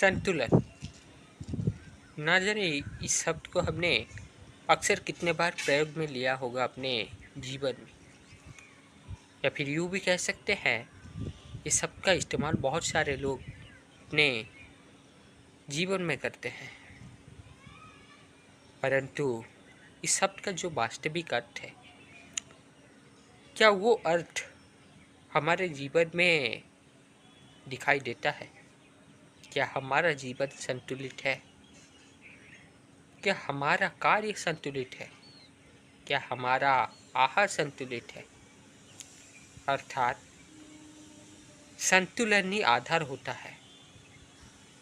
संतुलन। ना जाने इस शब्द को हमने अक्सर कितने बार प्रयोग में लिया होगा अपने जीवन में, या फिर यूँ भी कह सकते हैं इस शब्द का इस्तेमाल बहुत सारे लोग अपने जीवन में करते हैं। परंतु इस शब्द का जो वास्तविक अर्थ है, क्या वो अर्थ हमारे जीवन में दिखाई देता है? क्या हमारा जीवन संतुलित है? क्या हमारा कार्य संतुलित है? क्या हमारा आहार संतुलित है? अर्थात संतुलन ही आधार होता है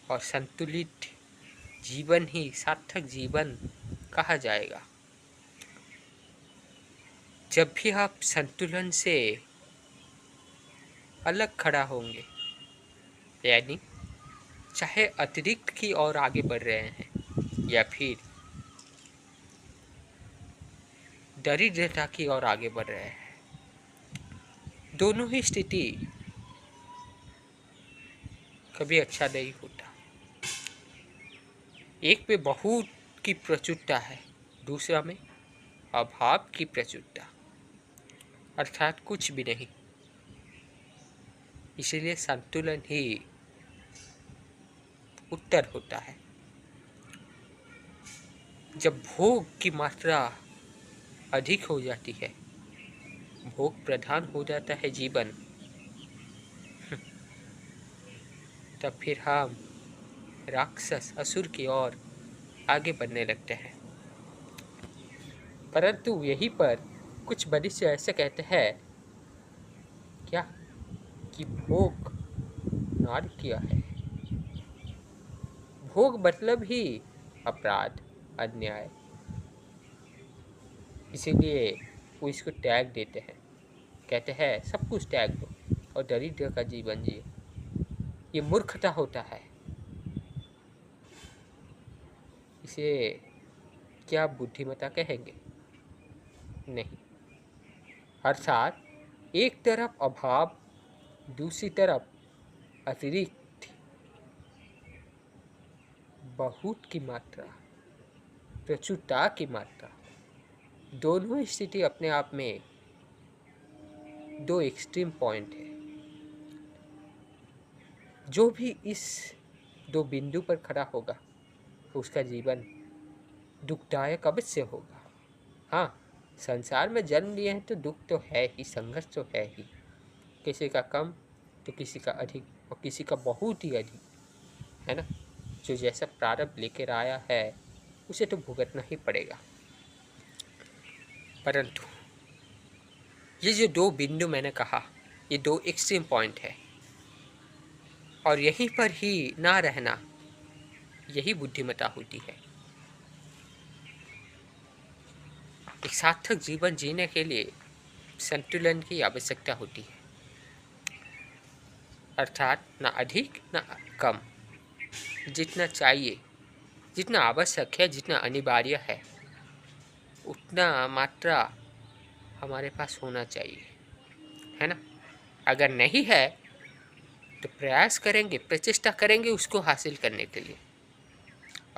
और संतुलित जीवन ही सार्थक जीवन कहा जाएगा। जब भी आप संतुलन से अलग खड़ा होंगे, यानी चाहे अतिरिक्त की ओर आगे बढ़ रहे हैं या फिर दरिद्रता की ओर आगे बढ़ रहे हैं, दोनों ही स्थिति कभी अच्छा नहीं होता। एक में बहुत की प्रचुरता है, दूसरा में अभाव की प्रचुरता, अर्थात कुछ भी नहीं। इसीलिए संतुलन ही उत्तर होता है। जब भोग की मात्रा अधिक हो जाती है, भोग प्रधान हो जाता है जीवन, तब फिर हम राक्षस असुर की ओर आगे बढ़ने लगते हैं। परंतु यहीं पर कुछ मनुष्य ऐसे कहते हैं क्या कि भोग नारी किया है। भोग मतलब ही अपराध, अन्याय। इसीलिए वो इसको त्याग देते हैं, कहते हैं सब कुछ त्याग दो और दरिद्र का जीवन जिए। ये मूर्खता होता है। इसे क्या बुद्धिमत्ता कहेंगे? नहीं। अर्थात एक तरफ अभाव, दूसरी तरफ अतिरिक्त बहुत की मात्रा, प्रचुरता की मात्रा, दोनों स्थिति अपने आप में दो एक्सट्रीम पॉइंट है। जो भी इस दो बिंदु पर खड़ा होगा उसका जीवन दुखदायक अवश्य होगा। हाँ, संसार में जन्म लिए हैं तो दुख तो है ही, संघर्ष तो है ही। किसी का कम तो किसी का अधिक और किसी का बहुत ही अधिक, है ना। जो जैसा प्रारब्ध लेकर आया है उसे तो भुगतना ही पड़ेगा। परंतु ये जो दो बिंदु मैंने कहा, ये दो एक्सट्रीम पॉइंट है और यहीं पर ही ना रहना, यही बुद्धिमत्ता होती है। एक सार्थक जीवन जीने के लिए संतुलन की आवश्यकता होती है, अर्थात ना अधिक ना कम। जितना चाहिए, जितना आवश्यक है, जितना अनिवार्य है, उतना मात्रा हमारे पास होना चाहिए, है ना। अगर नहीं है तो प्रयास करेंगे, प्रचेष्टा करेंगे उसको हासिल करने के लिए।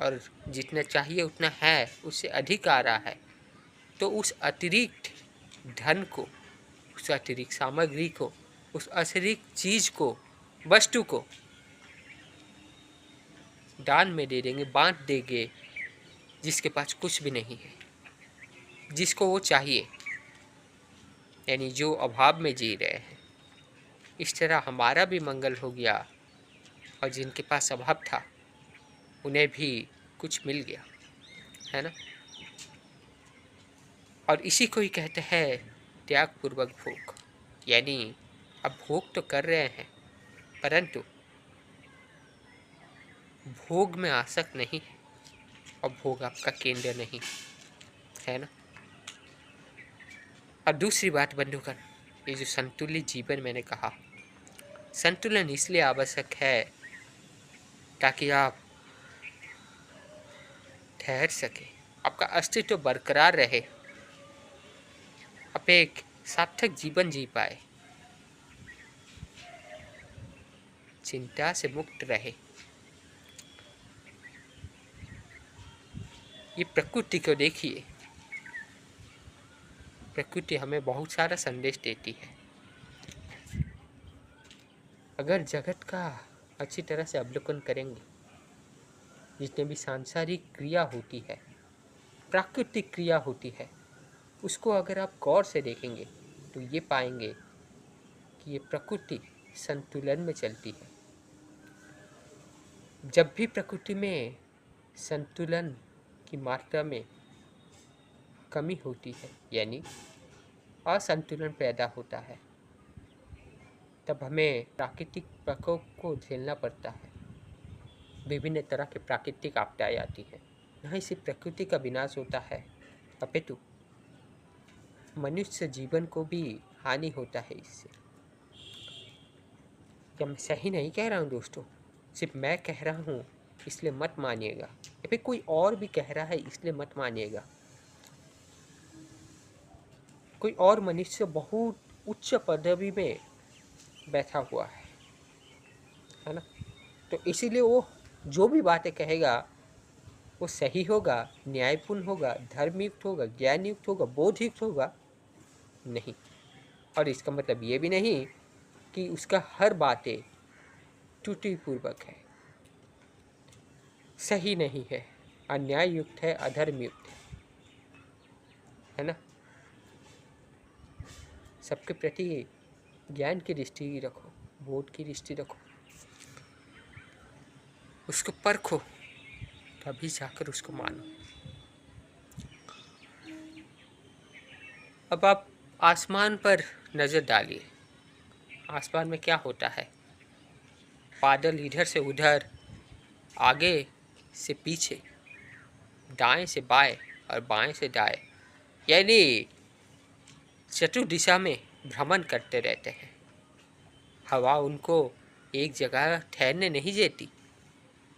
और जितना चाहिए उतना है, उससे अधिक आ रहा है, तो उस अतिरिक्त धन को, उस अतिरिक्त सामग्री को, उस अतिरिक्त चीज को, वस्तु को दान में दे देंगे, बांट देंगे जिसके पास कुछ भी नहीं है, जिसको वो चाहिए, यानी जो अभाव में जी रहे हैं। इस तरह हमारा भी मंगल हो गया और जिनके पास अभाव था उन्हें भी कुछ मिल गया, है ना। और इसी को ही कहते हैं त्यागपूर्वक भोग। यानी अब भोग तो कर रहे हैं परंतु भोग में आसक्त नहीं है और भोग आपका केंद्र नहीं, है ना। और दूसरी बात बंधुगण, ये जो संतुलित जीवन मैंने कहा, संतुलन इसलिए आवश्यक है ताकि आप ठहर सके, आपका अस्तित्व बरकरार रहे, आप एक सार्थक जीवन जी पाए, चिंता से मुक्त रहे, ये प्रकृति को देखिए, प्रकृति हमें बहुत सारा संदेश देती है। अगर जगत का अच्छी तरह से अवलोकन करेंगे, जितने भी सांसारिक क्रिया होती है, प्राकृतिक क्रिया होती है, उसको अगर आप गौर से देखेंगे तो ये पाएंगे कि ये प्रकृति संतुलन में चलती है। जब भी प्रकृति में संतुलन की मात्रा में कमी होती है, यानी असंतुलन पैदा होता है, तब हमें प्राकृतिक प्रकोप को झेलना पड़ता है। विभिन्न तरह के प्राकृतिक आपदाएं आती हैं। न सिर्फ प्रकृति का विनाश होता है, अपितु मनुष्य जीवन को भी हानि होता है इससे। क्या मैं सही नहीं कह रहा हूँ दोस्तों? सिर्फ मैं कह रहा हूँ इसलिए मत मानिएगा, या फिर कोई और भी कह रहा है इसलिए मत मानिएगा। कोई और मनुष्य बहुत उच्च पदवी में बैठा हुआ है ना? तो इसीलिए वो जो भी बातें कहेगा वो सही होगा, न्यायपूर्ण होगा, धर्मयुक्त होगा, ज्ञानयुक्त होगा, बोधयुक्त होगा? नहीं। और इसका मतलब ये भी नहीं कि उसका हर बातें त्रुटिपूर्वक है, सही नहीं है, अन्याययुक्त है, अधर्मयुक्त है ना? सबके प्रति ज्ञान की दृष्टि रखो, बोध की दृष्टि रखो, उसको परखो, तभी जाकर उसको मानो। अब आप आसमान पर नज़र डालिए, आसमान में क्या होता है? बादल इधर से उधर, आगे से पीछे, दाएं से बाएं और बाएं से दाएं, यानी चतुर दिशा में भ्रमण करते रहते हैं। हवा उनको एक जगह ठहरने नहीं देती,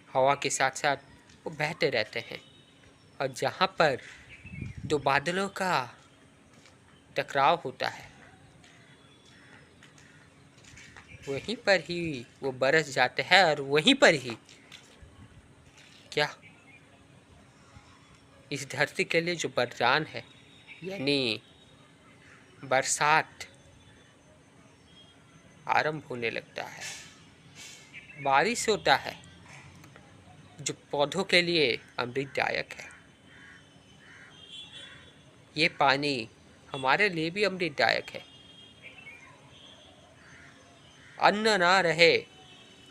हवा के साथ साथ वो बहते रहते हैं। और जहाँ पर दो बादलों का टकराव होता है, वहीं पर ही वो बरस जाते हैं, और वहीं पर ही क्या इस धरती के लिए जो वरदान है, यानी बरसात, आरंभ होने लगता है। बारिश होता है जो पौधों के लिए अमृतदायक है। ये पानी हमारे लिए भी अमृतदायक है। अन्न ना रहे,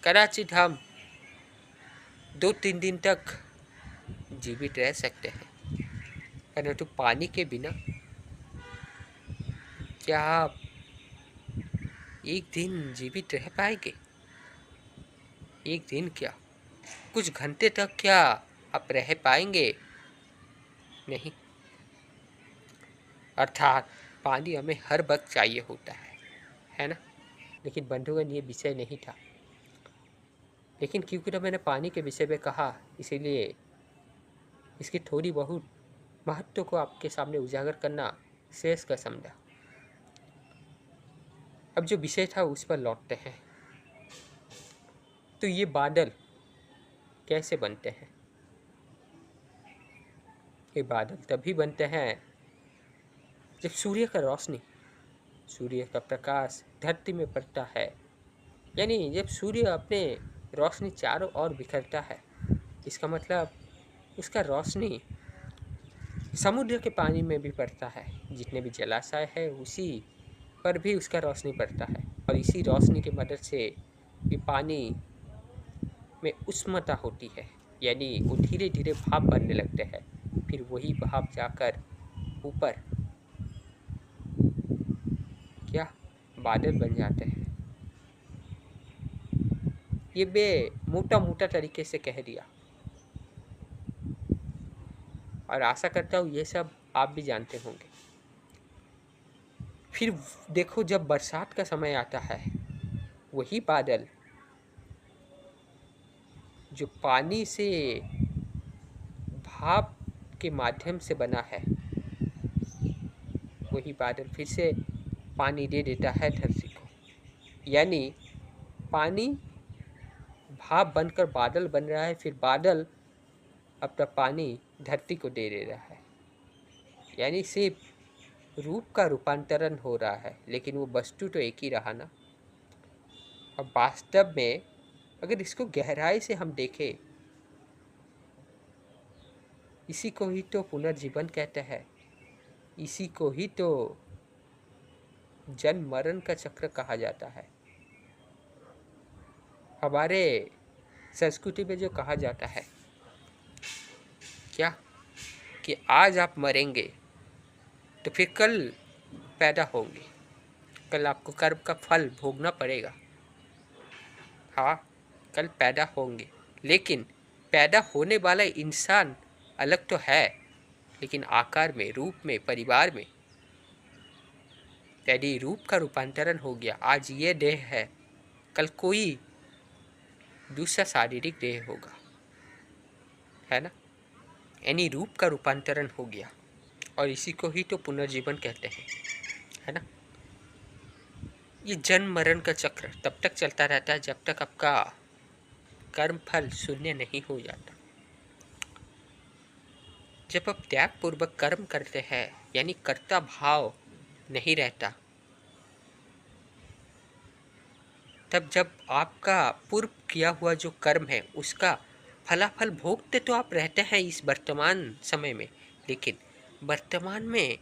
कदाचित हम 2-3 दिन तक जीवित रह सकते हैं, परंतु पानी के बिना क्या आप एक दिन जीवित रह पाएंगे? एक दिन क्या, कुछ घंटे तक क्या आप रह पाएंगे? नहीं। अर्थात पानी हमें हर वक्त चाहिए होता है ना? लेकिन बंधुगण, ये विषय नहीं था। लेकिन क्योंकि तो मैंने पानी के विषय में कहा, इसीलिए इसकी थोड़ी बहुत महत्व को आपके सामने उजागर करना शेष का समझा। अब जो विषय था उस पर लौटते हैं। तो ये बादल कैसे बनते हैं? ये बादल तभी बनते हैं जब सूर्य का रोशनी, सूर्य का प्रकाश धरती में पड़ता है, यानी जब सूर्य अपने रोशनी चारों ओर बिखरता है। इसका मतलब उसका रोशनी समुद्र के पानी में भी पड़ता है, जितने भी जलाशय है उसी पर भी उसका रोशनी पड़ता है, और इसी रोशनी की मदद से ये पानी में उष्णता होती है, यानी वो धीरे धीरे भाप बनने लगते हैं। फिर वही भाप जाकर ऊपर क्या बादल बन जाते हैं। ये बे मोटा मोटा तरीके से कह दिया, और आशा करता हूँ ये सब आप भी जानते होंगे। फिर देखो, जब बरसात का समय आता है, वही बादल जो पानी से भाप के माध्यम से बना है, वही बादल फिर से पानी दे देता है धरती को, यानी पानी भाप बनकर बादल बन रहा है। फिर बादल अपना पानी धरती को दे दे रहा है। यानी सिर्फ रूप का रूपांतरण हो रहा है, लेकिन वो वस्तु तो एक ही रहा ना। अब वास्तव में अगर इसको गहराई से हम देखें, इसी को ही तो पुनर्जीवन कहते हैं, इसी को ही तो जन्म मरण का चक्र कहा जाता है। हमारे संस्कृति में जो कहा जाता है क्या, कि आज आप मरेंगे तो फिर कल पैदा होंगे, कल आपको कर्म का फल भोगना पड़ेगा। हाँ, कल पैदा होंगे, लेकिन पैदा होने वाला इंसान अलग तो है, लेकिन आकार में, रूप में, परिवार में, यदि रूप का रूपांतरण हो गया, आज ये देह है, कल कोई दूसरा शारीरिक देह होगा, है ना। यानी रूप का रूपांतरण हो गया, और इसी को ही तो पुनर्जीवन कहते हैं, है ना। ये जन्म मरण का चक्र तब तक चलता रहता है जब तक आपका कर्म फल शून्य नहीं हो जाता। जब आप त्याग पूर्वक कर्म करते हैं, यानी कर्ता भाव नहीं रहता, तब जब आपका पूर्व किया हुआ जो कर्म है उसका फलाफल भोगते तो आप रहते हैं इस वर्तमान समय में, लेकिन वर्तमान में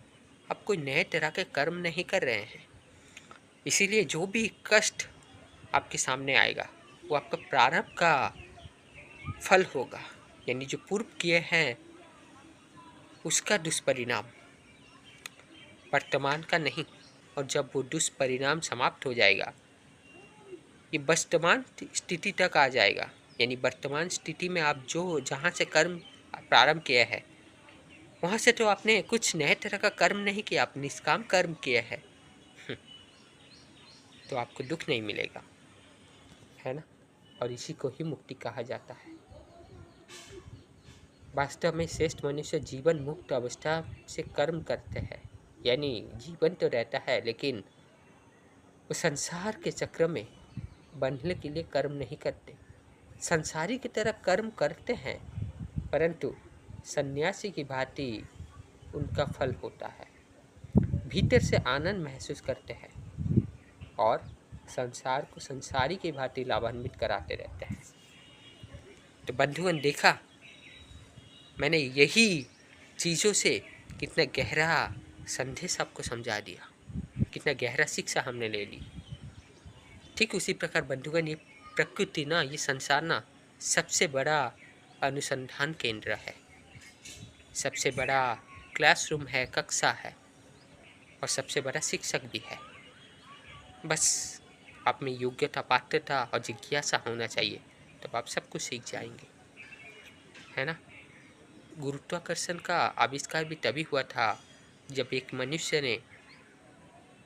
आप कोई नए तरह के कर्म नहीं कर रहे हैं। इसीलिए जो भी कष्ट आपके सामने आएगा वो आपका प्रारब्ध का फल होगा, यानी जो पूर्व किए हैं उसका दुष्परिणाम, वर्तमान का नहीं। और जब वो दुष्परिणाम समाप्त हो जाएगा, ये वर्तमान स्थिति तक आ जाएगा, यानी वर्तमान स्थिति में आप जो जहाँ से कर्म प्रारंभ किया है वहाँ से तो आपने कुछ नए तरह का कर्म नहीं किया, आप निष्काम कर्म किया है, तो आपको दुख नहीं मिलेगा, है ना। और इसी को ही मुक्ति कहा जाता है। वास्तव में श्रेष्ठ मनुष्य जीवन मुक्त अवस्था से कर्म करते हैं, यानी जीवन तो रहता है, लेकिन वो संसार के चक्र में बंधने के लिए कर्म नहीं करते। संसारी की तरह कर्म करते हैं, परंतु सन्यासी की भांति उनका फल होता है। भीतर से आनंद महसूस करते हैं और संसार को संसारी की भांति लाभान्वित कराते रहते हैं। तो बंधुगण, देखा मैंने यही चीज़ों से कितना गहरा संदेश आपको समझा दिया, कितना गहरा शिक्षा हमने ले ली। ठीक उसी प्रकार बंधुगण, ये प्रकृति ना, ये संसार ना सबसे बड़ा अनुसंधान केंद्र है, सबसे बड़ा क्लासरूम है, कक्षा है, और सबसे बड़ा शिक्षक भी है। बस आप में योग्यता, पात्रता और जिज्ञासा होना चाहिए, तो आप सब कुछ सीख जाएंगे, है ना। गुरुत्वाकर्षण का आविष्कार भी तभी हुआ था जब एक मनुष्य ने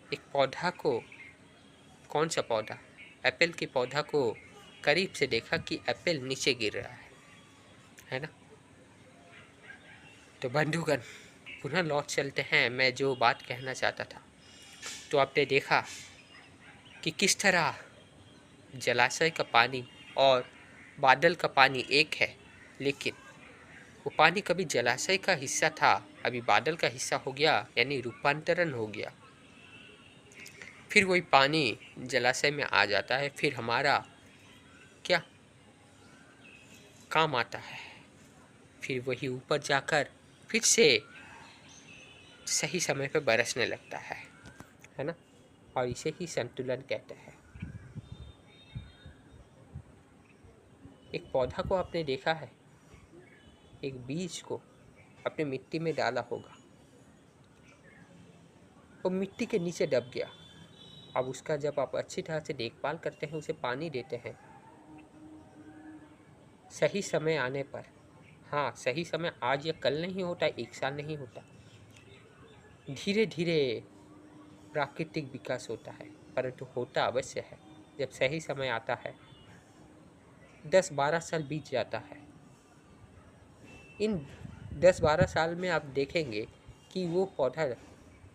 एक पौधा को, कौन सा पौधा, एप्पल के पौधा को करीब से देखा कि एप्पल नीचे गिर रहा है ना। तो बंधुगण, पुनः लौट चलते हैं। मैं जो बात कहना चाहता था, तो आपने देखा कि किस तरह जलाशय का पानी और बादल का पानी एक है, लेकिन वो पानी कभी जलाशय का हिस्सा था, अभी बादल का हिस्सा हो गया, यानी रूपांतरण हो गया। फिर वही पानी जलाशय में आ जाता है, फिर हमारा क्या काम आता है, फिर वही ऊपर जाकर फिर से सही समय पर बरसने लगता है ना। और इसे ही संतुलन कहते हैं। एक पौधा को आपने देखा है, एक बीज को अपने मिट्टी में डाला होगा, वो मिट्टी के नीचे दब गया। अब उसका जब आप अच्छी तरह से देखभाल करते हैं, उसे पानी देते हैं, सही समय आने पर, हाँ सही समय आज या कल नहीं होता, एक साल नहीं होता, धीरे धीरे प्राकृतिक विकास होता है, परंतु होता अवश्य है। जब सही समय आता है, 10-12 साल बीत जाता है। इन 10-12 साल में आप देखेंगे कि वो पौधा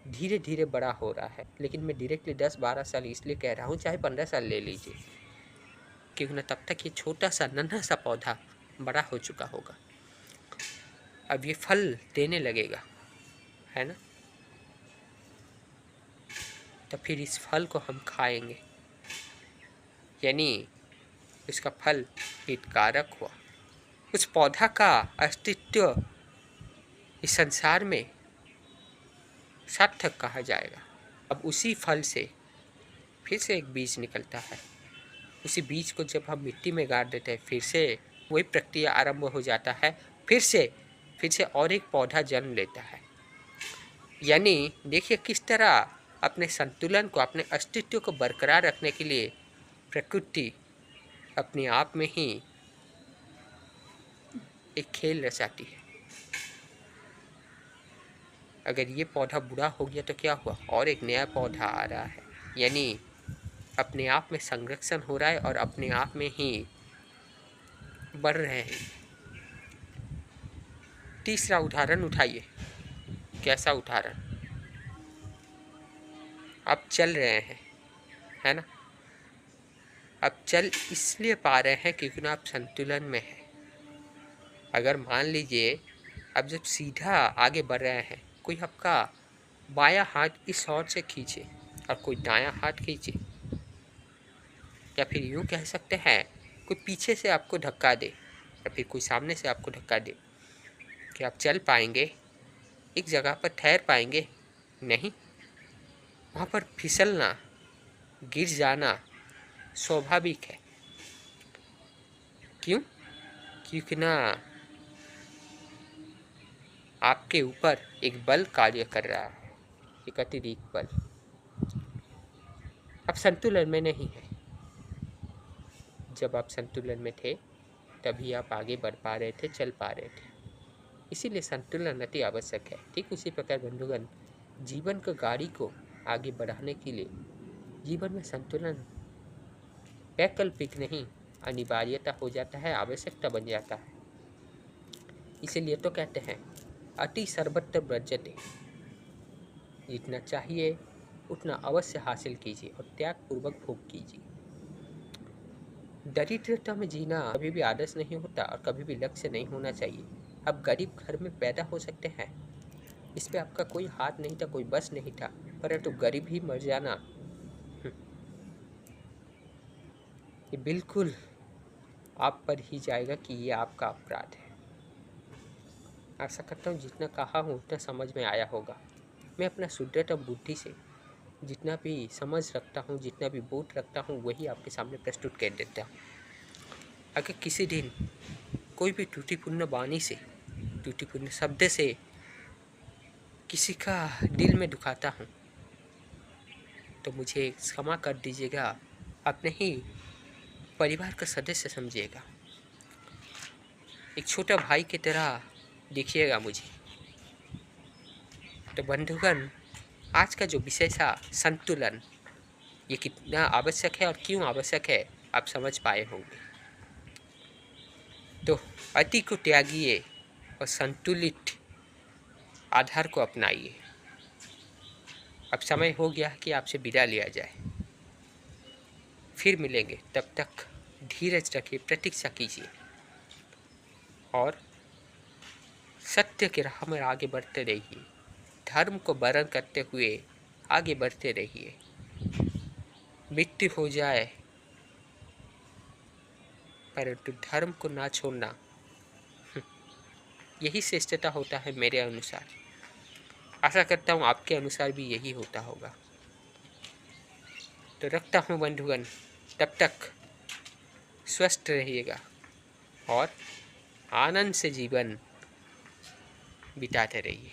धीरे धीरे बड़ा हो रहा है। लेकिन मैं डायरेक्टली 10-12 साल इसलिए कह रहा हूँ, चाहे 15 साल ले लीजिए, क्योंकि ना तब तक ये छोटा सा नन्हा सा पौधा बड़ा हो चुका होगा। अब ये फल देने लगेगा, है ना। तो फिर इस फल को हम खाएंगे, यानी इसका फल हितकारक हुआ। उस पौधा का अस्तित्व इस संसार में सार्थक कहा जाएगा। अब उसी फल से फिर से एक बीज निकलता है। उसी बीज को जब हम मिट्टी में गाड़ देते हैं, फिर से वही प्रक्रिया आरंभ हो जाता है। फिर से और एक पौधा जन्म लेता है। यानी देखिए किस तरह अपने संतुलन को, अपने अस्तित्व को बरकरार रखने के लिए प्रकृति अपने आप में ही एक खेल रचाती है। अगर ये पौधा बुरा हो गया तो क्या हुआ, और एक नया पौधा आ रहा है। यानी अपने आप में संरक्षण हो रहा है और अपने आप में ही बढ़ रहे हैं। तीसरा उदाहरण उठाइए। कैसा उदाहरण? आप चल रहे हैं, है ना। आप चल इसलिए पा रहे हैं क्योंकि आप संतुलन में हैं। अगर मान लीजिए आप जब सीधा आगे बढ़ रहे हैं, कोई आपका बायां हाथ इस ओर से खींचे और कोई दायां हाथ खींचे, या फिर यूँ कह सकते हैं कोई पीछे से आपको धक्का दे या फिर कोई सामने से आपको धक्का दे, कि आप चल पाएंगे, एक जगह पर ठहर पाएंगे? नहीं। वहाँ पर फिसलना, गिर जाना स्वाभाविक है। क्यों? क्योंकि ना आपके ऊपर एक बल कार्य कर रहा है, एक अतिरिक्त बल। आप संतुलन में नहीं है। जब आप संतुलन में थे तभी आप आगे बढ़ पा रहे थे, चल पा रहे थे। इसीलिए संतुलन अति आवश्यक है। ठीक उसी प्रकार बंधुगण, जीवन की गाड़ी को आगे बढ़ाने के लिए जीवन में संतुलन वैकल्पिक नहीं, अनिवार्यता हो जाता है, आवश्यकता बन जाता है। इसीलिए तो कहते हैं अति सर्वत्र वर्जते। जितना चाहिए उतना अवश्य हासिल कीजिए और त्याग पूर्वक भोग कीजिए। दरिद्रता में जीना कभी भी आदर्श नहीं होता और कभी भी लक्ष्य नहीं होना चाहिए। आप गरीब घर में पैदा हो सकते हैं, इस पे आपका कोई हाथ नहीं था, कोई बस नहीं था, परंतु गरीब ही मर जाना ये बिल्कुल आप पर ही जाएगा कि ये आपका अपराध है। आशा करता हूँ जितना कहा हूँ उतना समझ में आया होगा। मैं अपना शुद्धतम बुद्धि से जितना भी समझ रखता हूँ, जितना भी बोध रखता हूँ, वही आपके सामने प्रस्तुत कर देता हूँ। अगर किसी दिन कोई भी त्रुटिपूर्ण वाणी से, त्रुटिपूर्ण शब्द से किसी का दिल में दुखाता हूँ तो मुझे क्षमा कर दीजिएगा। अपने ही परिवार का सदस्य समझिएगा, एक छोटा भाई की तरह देखिएगा मुझे। तो बंधुगण, आज का जो विषय था संतुलन, ये कितना आवश्यक है और क्यों आवश्यक है आप समझ पाए होंगे। तो अति को त्यागिए और संतुलित आधार को अपनाइए। अब समय हो गया कि आपसे विदा लिया जाए। फिर मिलेंगे, तब तक धीरज रखिए, प्रतीक्षा कीजिए और सत्य के राह में आगे बढ़ते रहिए। धर्म को वर्ण करते हुए आगे बढ़ते रहिए। मृत्यु हो जाए परंतु धर्म को ना छोड़ना, यही श्रेष्ठता होता है मेरे अनुसार। आशा करता हूँ आपके अनुसार भी यही होता होगा। तो रखता हूँ बंधुगण, तब तक स्वस्थ रहिएगा और आनंद से जीवन बिताते रहिए।